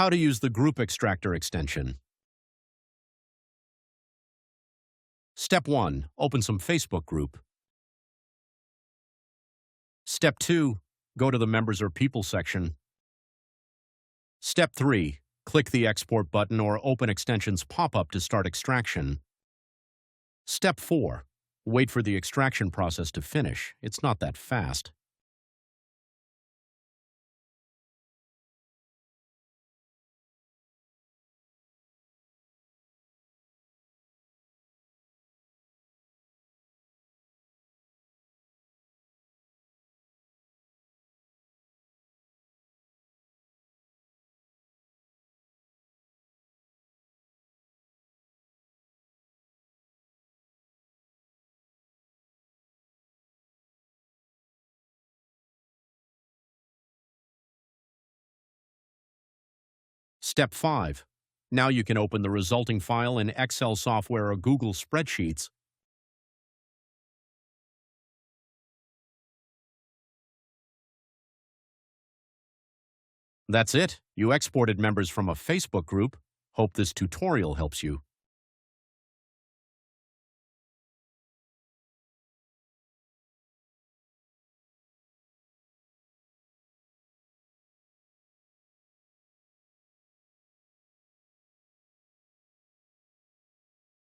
How to use the Group Extractor extension. Step 1. Open some Facebook group. Step 2. Go to the Members or People section. Step 3. Click the Export button or Open Extensions pop-up to start extraction. Step 4. Wait for the extraction process to finish. It's not that fast. Step 5. Now you can open the resulting file in Excel software or Google Spreadsheets. That's it. You exported members from a Facebook group. Hope this tutorial helps you.